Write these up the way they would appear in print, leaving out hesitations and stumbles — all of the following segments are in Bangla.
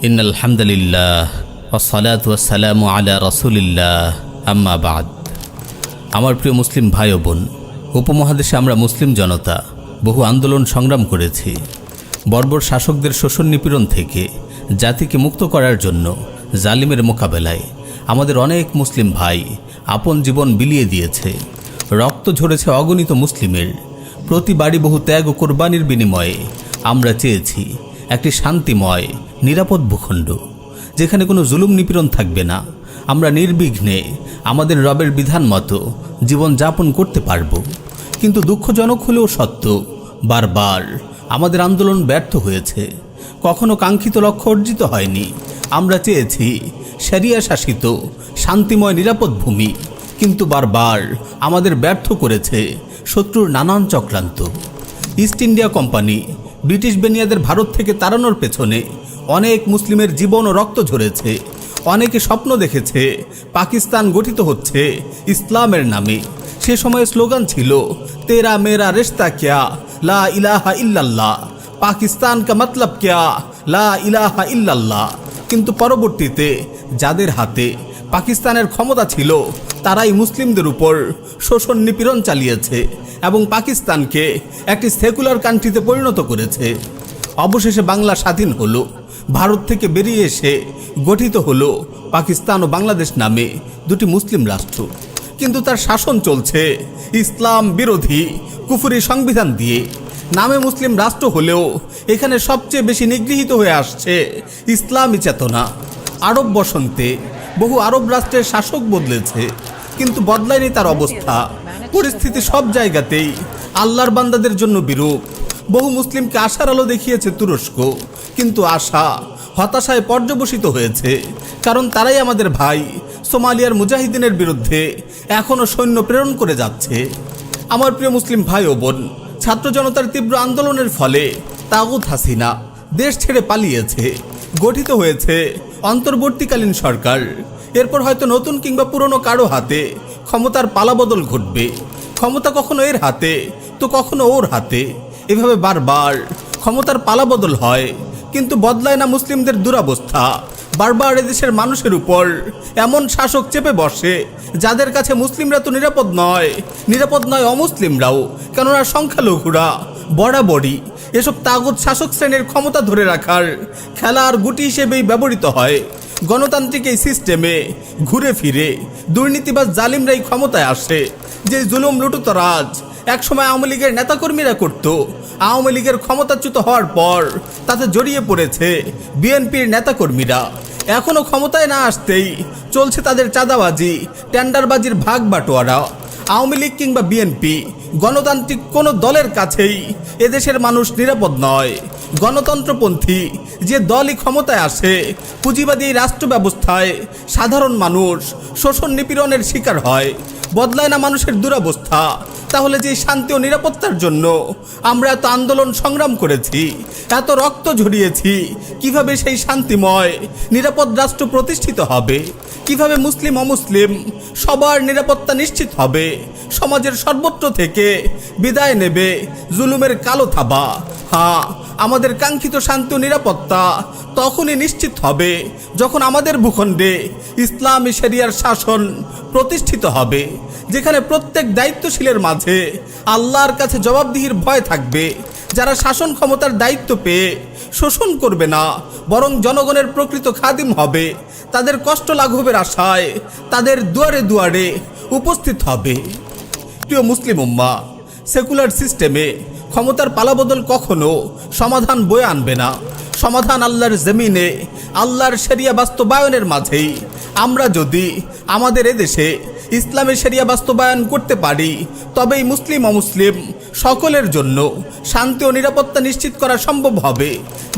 ইন্নাল হামদুলিল্লাহ ওয়াসসালাতু ওয়াসসালামু আলা রাসূলিল্লাহ আম্মা বাদ। আমার প্রিয় মুসলিম ভাই ও বোন, উপমহাদেশে আমরা মুসলিম জনতা বহু আন্দোলন সংগ্রাম করেছি। বর্বর শাসকদের শোষণ নিপীড়ন থেকে জাতিকে মুক্ত করার জন্য জালিমের মোকাবেলায় আমাদের অনেক মুসলিম ভাই আপন জীবন বিলিয়ে দিয়েছে। রক্ত ঝরেছে অগণিত মুসলিমের। প্রতি বাড়ি বহু ত্যাগ ও কোরবানির বিনিময়ে আমরা চেয়েছি একটি শান্তিময় নিরাপদ ভূখণ্ড, যেখানে কোনো জুলুম নিপীড়ন থাকবে না। আমরা নির্বিঘ্নে আমাদের রবের বিধান মতো জীবন যাপন করতে পারব। কিন্তু দুঃখজনক হলেও সত্য, বারবার আমাদের আন্দোলন ব্যর্থ হয়েছে। কখনো কাঙ্ক্ষিত লক্ষ্য অর্জিত হয়নি। আমরা চেয়েছি শরিয়া শাসিত শান্তিময় নিরাপদ ভূমি, কিন্তু বারবার আমাদের ব্যর্থ করেছে শত্রুর নানান চক্রান্ত। ইস্ট ইন্ডিয়া কোম্পানি ব্রিটিশ বেনিয়াদের ভারত থেকে তাড়ানোর পেছনে অনেক মুসলিমের জীবন ও রক্ত ঝরেছে। অনেকে স্বপ্ন দেখেছে পাকিস্তান গঠিত হচ্ছে ইসলামের নামে। সে সময় স্লোগান ছিল, তেরা মেরা রিশতা ক্যা, লা ইলাহা ইল্লাল্লাহ, পাকিস্তান কা মতলব ক্যা, লা ইলাহা ইল্লাল্লাহ। কিন্তু পরবর্তীতে যাদের হাতে পাকিস্তানের ক্ষমতা ছিল, তারাই মুসলিমদের উপর শোষণ নিপীড়ন চালিয়েছে এবং পাকিস্তানকে একটি সেকুলার কান্ট্রিতে পরিণত করেছে। অবশেষে বাংলা স্বাধীন হলো। ভারত থেকে বেরিয়ে এসে গঠিত হলো পাকিস্তান ও বাংলাদেশ নামে দুটি মুসলিম রাষ্ট্র। কিন্তু তার শাসন চলছে ইসলাম বিরোধী কুফরি সংবিধান দিয়ে। নামে মুসলিম রাষ্ট্র হলেও এখানে সবচেয়ে বেশি নিগৃহীত হয়ে আসছে ইসলামী চেতনা। আরব বসন্তে বহু আরব রাষ্ট্রের শাসক বদলেছে, কিন্তু বদলায়নি তার অবস্থা। পরিস্থিতি সব জায়গাতেই আল্লাহর বান্দাদের জন্য বিরূপ। বহু মুসলিমকে আশার আলো দেখিয়েছে তুরস্ক, কিন্তু আশা হতাশায় পর্যবসিত হয়েছে। কারণ তারাই আমাদের ভাই সোমালিয়ার মুজাহিদিনের বিরুদ্ধে এখনও সৈন্য প্রেরণ করে যাচ্ছে। আমার প্রিয় মুসলিম ভাই ও বোন, ছাত্র জনতার তীব্র আন্দোলনের ফলে তাগুত হাসিনা দেশ ছেড়ে পালিয়েছে। গঠিত হয়েছে অন্তর্বর্তীকালীন সরকার। এরপর হয়তো নতুন কিংবা পুরনো কারো হাতে ক্ষমতার পালাবদল ঘটবে। ক্ষমতা কখনো এর হাতে তো কখনো ওর হাতে, এভাবে বারবার ক্ষমতার পালাবদল হয়, কিন্তু বদলায় না মুসলিমদের দুরবস্থা। বারবার এদেশের মানুষের উপর এমন শাসক চেপে বসে যাদের কাছে মুসলিমরা তো নিরাপদ নয় অমুসলিমরাও, কেননা সংখ্যালঘুরা বরাবরই এসব তাগুত শাসক শ্রেণীর ক্ষমতা ধরে রাখার খেলার গুটি হিসেবেই ব্যবহৃত হয়। গণতান্ত্রিক এই সিস্টেমে ঘুরে ফিরে দুর্নীতিবাজ জালিমরাই ক্ষমতায় আসে। যে জুলুম লুটুত রাজ একসময় আওয়ামী লীগের নেতাকর্মীরা করত, আওয়ামী লীগের ক্ষমতাচ্যুত হওয়ার পর তাতে জড়িয়ে পড়েছে বিএনপির নেতাকর্মীরা। এখনও ক্ষমতায় না আসতেই চলছে তাদের চাঁদাবাজি, টেন্ডারবাজির ভাগ বাটোয়ারা। আওয়ামী লীগ কিংবা বিএনপি গণতান্ত্রিক কোনো দলের কাছেই এদেশের মানুষ নিরাপদ নয়। গণতন্ত্রপন্থী যে দলই ক্ষমতায় আসে, পুঁজিবাদী রাষ্ট্র ব্যবস্থায় সাধারণ মানুষ শোষণ নিপীড়নের শিকার হয়। বদলায় না মানুষের দুরবস্থা। তাহলে যে শান্তি ও নিরাপত্তার জন্য আমরা এত আন্দোলন সংগ্রাম করেছি, এত রক্ত ঝরিয়েছি, কিভাবে সেই শান্তিময় নিরাপদ রাষ্ট্র প্রতিষ্ঠিত হবে? কিভাবে মুসলিম অমুসলিম সবার নিরাপত্তা নিশ্চিত হবে? সমাজের সর্বত্র থেকে বিদায় নেবে জুলুমের কালো থাবা। হ্যাঁ, আমাদের কাঙ্ক্ষিত শান্তি ও নিরাপত্তা তখনই নিশ্চিত হবে যখন আমাদের ভূখণ্ডে ইসলামী শরিয়ার শাসন প্রতিষ্ঠিত হবে, যেখানে প্রত্যেক দায়িত্বশীলের মাঝে আল্লাহর কাছে জবাবদিহির ভয় থাকবে। যারা শাসন ক্ষমতার দায়িত্ব পেয়ে শোষণ করবে না, বরং জনগণের প্রকৃত খাদিম হবে। তাদের কষ্ট লাঘবের আশায় তাদের দুয়ারে দুয়ারে উপস্থিত হবে। প্রিয় মুসলিম উম্মাহ, সেকুলার সিস্টেমে ক্ষমতার পালাবদল কখনো সমাধান বয়ে আনবে না। সমাধান আল্লাহর জমিনে আল্লাহর শরিয়া বাস্তবায়নের মাঝেই। আমরা যদি আমাদের এদেশে ইসলামের শরিয়া বাস্তবায়ন করতে পারি, তবেই মুসলিম অমুসলিম সকলের জন্য শান্তি ও নিরাপত্তা নিশ্চিত করা সম্ভব হবে।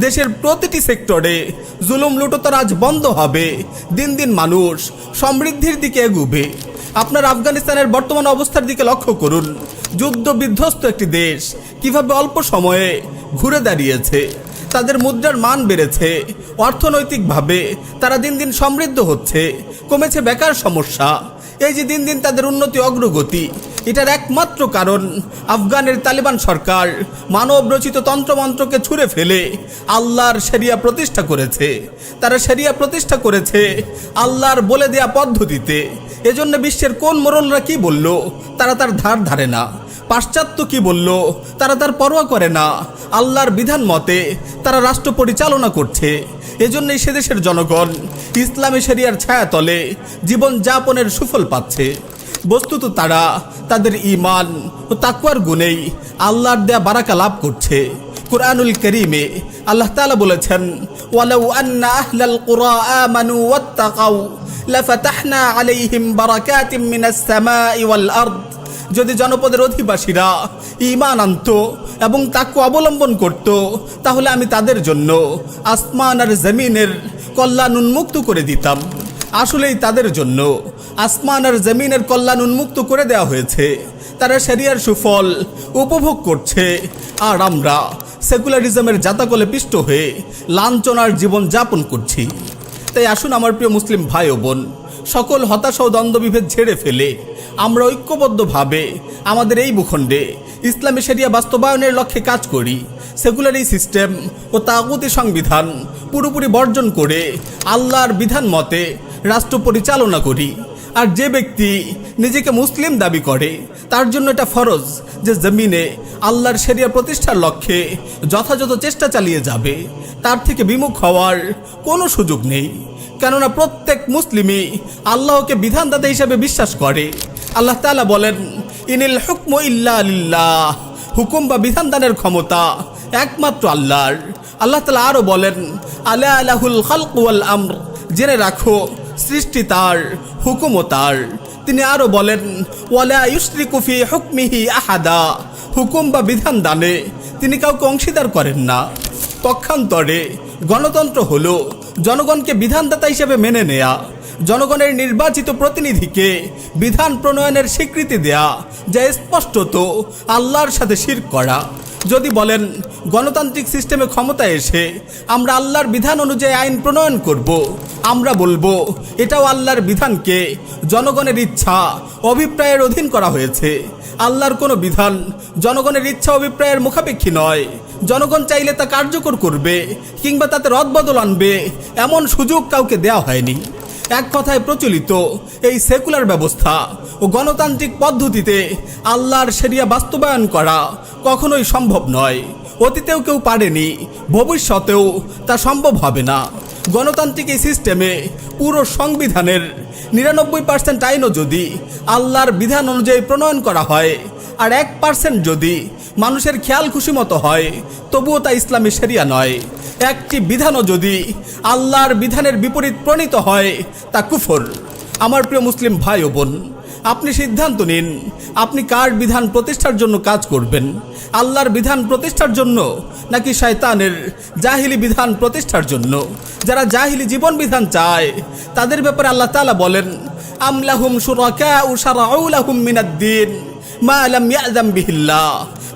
দেশের প্রতিটি সেক্টরে জুলুম লুটতরাজ বন্ধ হবে। দিন দিন মানুষ সমৃদ্ধির দিকে এগুবে। আপনার আফগানিস্তানের বর্তমান অবস্থার দিকে লক্ষ্য করুন। যুদ্ধ বিধ্বস্ত একটি দেশ কিভাবে অল্প সময়ে ঘুরে দাঁড়িয়েছে। তাদের মুদ্রার মান বেড়েছে, অর্থনৈতিকভাবে তারা দিন দিন সমৃদ্ধ হচ্ছে, কমেছে বেকার সমস্যা। এই যে দিন দিন তাদের উন্নতি অগ্রগতি, এটার একমাত্র কারণ আফগানের তালিবান সরকার মানব রচিত তন্ত্রমন্ত্রকে ছুঁড়ে ফেলে আল্লাহর শরিয়া প্রতিষ্ঠা করেছে। তারা শরিয়া প্রতিষ্ঠা করেছে আল্লাহর বলে দেয়া পদ্ধতিতে। এজন্য বিশ্বের কোন মোড়লরা কি বলল তারা তার ধার ধারে না, পাশ্চাত্য কি বলল তারা তার পরোয়া করে না। আল্লাহর বিধান মতে তারা রাষ্ট্র পরিচালনা করছে। এজন্যই সে দেশের জনগণ ইসলামী শরিয়ার ছায়াতলে জীবন যাপনের সুফল পাচ্ছে। বস্তুত তারা তাদের ঈমান ও তাকওয়ার গুণেই আল্লাহর দেয়া বারাকা লাভ করছে। কুরআনুল কারীমে আল্লাহ তাআলা বলেছেন, ওয়ালাউ আন্না আহলাল কুরা আমানু ওয়াত্তাকাউ লাফাতাহনা আলাইহিম বারাকাতিম মিনাস সামাই ওয়াল আরদ। যদি জনপদের অধিবাসীরা ঈমান আনত এবং তাকওয়া অবলম্বন করত তাহলে আমি তাদের জন্য আসমান আর জমিনের কল্যাণ উন্মুক্ত করে দিতাম। আসলেই তাদের জন্য আসমান আর জমিনের কল্যাণ উন্মুক্ত করে দেওয়া হয়েছে। তারা শরিয়ার সুফল উপভোগ করছে, আর আমরা সেকুলারিজমের জাতাকলে পিষ্ট হয়ে লাঞ্ছনার জীবন যাপন করছি। তাই আসুন আমার প্রিয় মুসলিম ভাই ও বোন, সকল হতাশা ও দ্বন্দ্ববিভেদ ঝেড়ে ফেলে আমরা ঐক্যবদ্ধভাবে আমাদের এই ভূখণ্ডে ইসলামী শরিয়া বাস্তবায়নের লক্ষ্যে কাজ করি। সেকুলারি সিস্টেম ও তাগুতি সংবিধান পুরোপুরি বর্জন করে আল্লাহর বিধান মতে রাষ্ট্র পরিচালনা করি। আর যে ব্যক্তি নিজেকে মুসলিম দাবি করে তার জন্য এটা ফরজ যে জমিনে আল্লাহর শরিয়া প্রতিষ্ঠার লক্ষ্যে যথাযথ চেষ্টা চালিয়ে যাবে। তার থেকে বিমুখ হওয়ার কোনো সুযোগ নেই, কেননা প্রত্যেক মুসলিমই আল্লাহকে বিধানদাতা হিসেবে বিশ্বাস করে। আল্লাহ তাআলা বলেন, ইনিল হুকমু ইল্লা লিল্লাহ, হুকুম বা বিধান দানের ক্ষমতা একমাত্র আল্লাহর। আল্লাহ তাআলা আরও বলেন, আলা লাহুল খালকু ওয়াল আমর, জেনে রাখো সৃষ্টি তার, হুকুমও তার। তিনি আরও বলেন, ওয়ালা ইউশরিকু ফি হুকমিহি আহাদা, হুকুম বা বিধান দানে তিনি কাউকে অংশীদার করেন না। পক্ষান্তরে গণতন্ত্র হলো জনগণকে বিধানদাতা হিসেবে মেনে নেয়া, জনগণের নির্বাচিত প্রতিনিধিকে বিধান প্রণয়নের স্বীকৃতি দেয়া, যা স্পষ্টত আল্লাহর সাথে শিরক করা। যদি বলেন গণতান্ত্রিক সিস্টেমে ক্ষমতায় এসে আমরা আল্লাহর বিধান অনুযায়ী আইন প্রণয়ন করব, আমরা বলবো এটাও আল্লাহর বিধানকে জনগণের ইচ্ছা অভিপ্রায়ের অধীন করা হয়েছে। আল্লাহর কোনো বিধান জনগণের ইচ্ছা অভিপ্রায়ের মুখাপেক্ষী নয়। জনগণ চাইলে তা কার্যকর করবে কিংবা তাতে রদবদল আনবে এমন সুযোগ কাউকে দেওয়া হয়নি। এক কথায় প্রচলিত এই সেকুলার ব্যবস্থা ও গণতান্ত্রিক পদ্ধতিতে আল্লাহর শরিয়া বাস্তবায়ন করা কখনোই সম্ভব নয়। অতীতেও কেউ পারেনি, ভবিষ্যতেও তা সম্ভব হবে না। গণতান্ত্রিক এই সিস্টেমে পুরো সংবিধানের 99% আইনও যদি আল্লাহর বিধান অনুযায়ী প্রণয়ন করা হয় আর 1% যদি মানুষের খেয়াল খুশি মতো হয়, তবুও তা ইসলামী শরিয়া নয়। একটি বিধানও যদি আল্লাহর বিধানের বিপরীত প্রণীত হয় তা কুফর। আমার প্রিয় মুসলিম ভাই ও বোন, আপনি সিদ্ধান্ত নিন আপনি কার বিধান প্রতিষ্ঠার জন্য কাজ করবেন, আল্লাহর বিধান প্রতিষ্ঠার জন্য নাকি শয়তানের জাহিলি বিধান প্রতিষ্ঠার জন্য। যারা জাহিলি জীবন বিধান চায় তাদের ব্যাপারে আল্লাহ তাআলা বলেন, আম লাহুম শুরাকাউ শারআউ লাহুম মিনাদ-দীন মা লাম ইয়াযাম বিহিল্লাহ,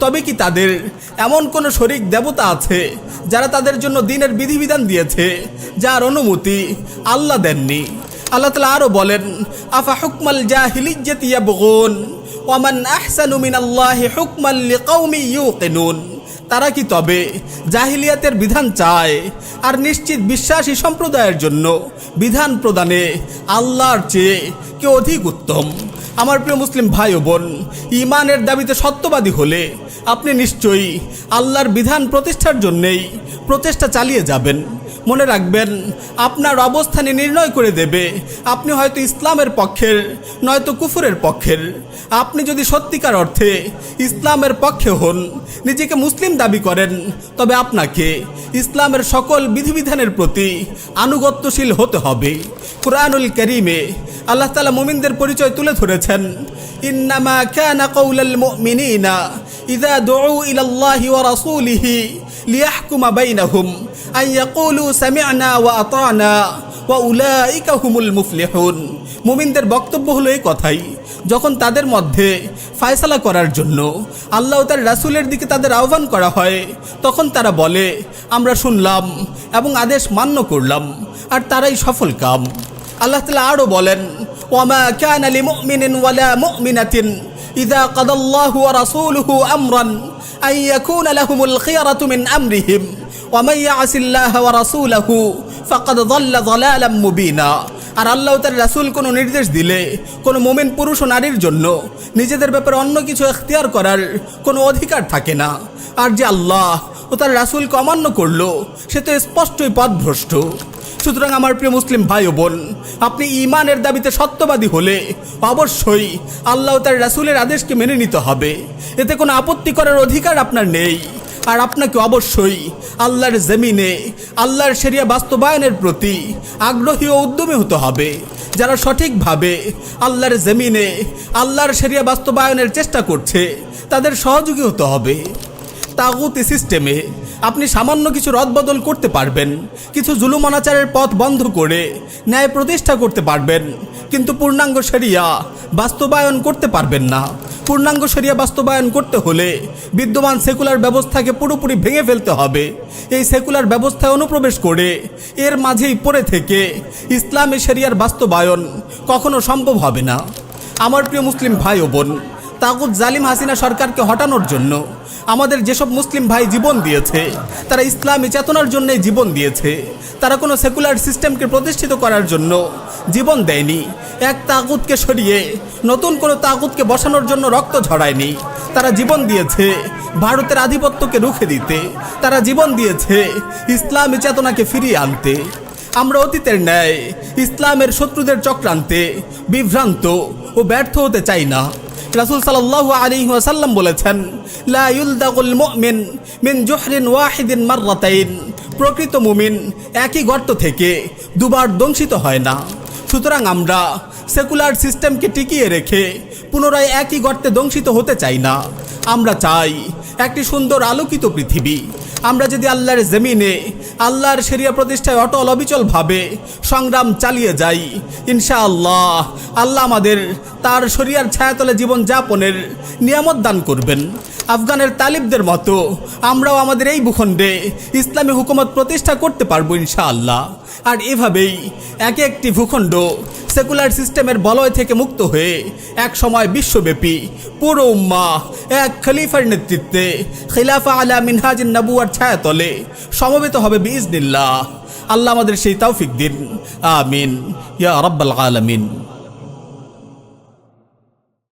তবে কি তাদের এমন কোন শরীক দেবতা আছে যারা তাদের জন্য দ্বীনের বিধিবিধান দিয়েছে যার অনুমতি আল্লাহ দেননি। আল্লাহ তাআলা আরো বলেন, আফা হুকমাল জাহিলিয়্যাতি ইয়াবগুন ওয়া মান আহসানু মিনাল্লাহি হুকমান লিকাউমি ইউকিনুন, তারা কি তবে জাহিলিয়াতের বিধান চায় আর নিশ্চিত বিশ্বাসী সম্প্রদায়ের জন্য বিধান প্রদানে আল্লাহর চেয়ে কেউ অধিক উত্তম। আমার প্রিয় মুসলিম ভাই ও বোন, ঈমানের দাবিতে সত্যবাদী হলে আপনি নিশ্চয়ই আল্লাহর বিধান প্রতিষ্ঠার জন্যেই প্রচেষ্টা চালিয়ে যাবেন। মনে রাখবেন, আপনার অবস্থানে নির্ণয় করে দেবে আপনি হয়তো ইসলামের পক্ষের নয়তো কুফরের পক্ষের। আপনি যদি সত্যিকার অর্থে ইসলামের পক্ষে হন, নিজেকে মুসলিম দাবি করেন, তবে আপনাকে ইসলামের সকল বিধিবিধানের প্রতি আনুগত্যশীল হতে হবে। কুরআনুল কারীমে আল্লাহ তাআলা মুমিনদের পরিচয় তুলে ধরেছেন, ইন্নামা কানা কাউলাল মুমিনিনা ইযা দুউ ইলাল্লাহি ওয়া রাসূলিহি লিয়াহকুমা বাইনাহুম আন ইয়াকুলু সামি'না ওয়া আতা'না ওয়া উলাইকা হুমুল মুফলিহুন। মুমিনদের বক্তব্য হলো এই কথাই, যখন তাদের মধ্যে ফয়সালা করার জন্য আল্লাহ ও তার রাসূলের দিকে তাদের আহ্বান করা হয়, তখন তারা বলে আমরা শুনলাম এবং আদেশ মান্য করলাম, আর তারাই সফল কাম। আল্লাহ তাআলা আরও বলেন, ওয়ামা কানা লিমুমিনিন ওয়ালা মুমিনাতিন ইযা কাদাল্লাহু ওয়া রাসূলুহু আমরান আন ইয়াকুনা লাহুমুল খিয়ারাতু মিন আমরিহিম ওয়া মান ইয়াসিল্লাহা ওয়া রাসূলাহু ফাকাদ যাল্লা যালালাম মুবিনা। আর আল্লাহ তার রাসূল কোনো নির্দেশ দিলে কোনো মুমিন পুরুষ ও নারীর জন্য নিজেদের ব্যাপারে অন্য কিছু ইখতিয়ার করার কোনো অধিকার থাকে না। আর যে আল্লাহ ও তার রাসূলকে অমান্য করলো সে তো স্পষ্টই পথভ্রষ্ট। সুতরাং আমার প্রিয় মুসলিম ভাই ও বোন, আপনি ঈমানের দাবিতে সত্যবাদী হলে অবশ্যই আল্লাহ ও তার রাসূলের আদেশকে মেনে নিতে হবে, এতে কোনো আপত্তি করার অধিকার আপনার নেই। আর আপনাকে অবশ্যই আল্লাহর জমিনে আল্লাহর শরিয়া বাস্তবায়নের প্রতি আগ্রহী ও উদ্যমী হতে হবে। যারা সঠিকভাবে আল্লাহর জমিনে আল্লাহর শরিয়া বাস্তবায়নের চেষ্টা করছে তাদের সহযোগী হতে হবে। তাগুতি সিস্টেমে আপনি সামান্য কিছু রদবদল করতে পারবেন, কিছু জুলুম অনাচারের পথ বন্ধ করে ন্যায় প্রতিষ্ঠা করতে পারবেন, কিন্তু পূর্ণাঙ্গ শরিয়া বাস্তবায়ন করতে পারবেন না। পূর্ণাঙ্গ শরিয়া বাস্তবায়ন করতে হলে বিদ্যমান সেকুলার ব্যবস্থাকে পুরোপুরি ভেঙে ফেলতে হবে। এই সেকুলার ব্যবস্থায় অনুপ্রবেশ করে এর মাঝেই পড়ে থেকে ইসলামী শরিয়ার বাস্তবায়ন কখনো সম্ভব হবে না। আমার প্রিয় মুসলিম ভাই ও বোন, তাগুত জালিম হাসিনা সরকারকে হটানোর জন্য আমাদের যেসব মুসলিম ভাই জীবন দিয়েছে তারা ইসলামী চেতনার জন্যই জীবন দিয়েছে। তারা কোনো সেকুলার সিস্টেমকে প্রতিষ্ঠিত করার জন্য জীবন দেয়নি। এক তাগুতকে সরিয়ে নতুন কোনো তাগুতকে বসানোর জন্য রক্ত ঝরায়নি। তারা জীবন দিয়েছে ভারতের আধিপত্যকে রুখে দিতে। তারা জীবন দিয়েছে ইসলামী চেতনাকে ফিরিয়ে আনতে। আমরা অতীতের ন্যায় ইসলামের শত্রুদের চক্রান্তে বিভ্রান্ত ও ব্যর্থ হতে চাই না। রাসূল সাল্লাল্লাহু আলাইহি ওয়াসাল্লাম বলেছেন, লা ইউলদাগুল মুমিন মিন জুহরিন ওয়াহিদিন মাররাতাইন। প্রকৃত মুমিন একই গর্ত থেকে দুবার দংশিত হয় না। সুতরাং আমরা সেকুলার সিস্টেমকে টিকিয়ে রেখে পুনরায় একই গর্তে দংশিত হতে চাই না। আমরা চাই একটি সুন্দর আলোকিত পৃথিবী। আমরা যদি আল্লাহর জমিনে আল্লাহর শরিয়া প্রতিষ্ঠায় অটল অবিচলভাবে সংগ্রাম চালিয়ে যাই, ইনশাআল্লাহ আল্লাহ আমাদের তার শরিয়ার ছায়াতলে জীবন যাপনের নিয়ামত দান করবেন। আফগানের তালিবদের মতো আমরাও আমাদের এই ভূখণ্ডে ইসলামী হুকুমত প্রতিষ্ঠা করতে পারবো ইনশাআল্লাহ। আর এভাবেই এক একটি ভূখণ্ড সেকুলার সিস্টেমের বলয় থেকে মুক্ত হয়ে এক সময় বিশ্বব্যাপী পুরো উম্মাহ এক খলিফার নেতৃত্বে খিলাফা আলা মিনহাজিন নবুয়ার ছায়াতলে সমবেত হবে বিইজনিল্লাহ। আল্লাহ আমাদের সেই তৌফিক দিন, আমিন ইয়া রাব্বাল আলামিন।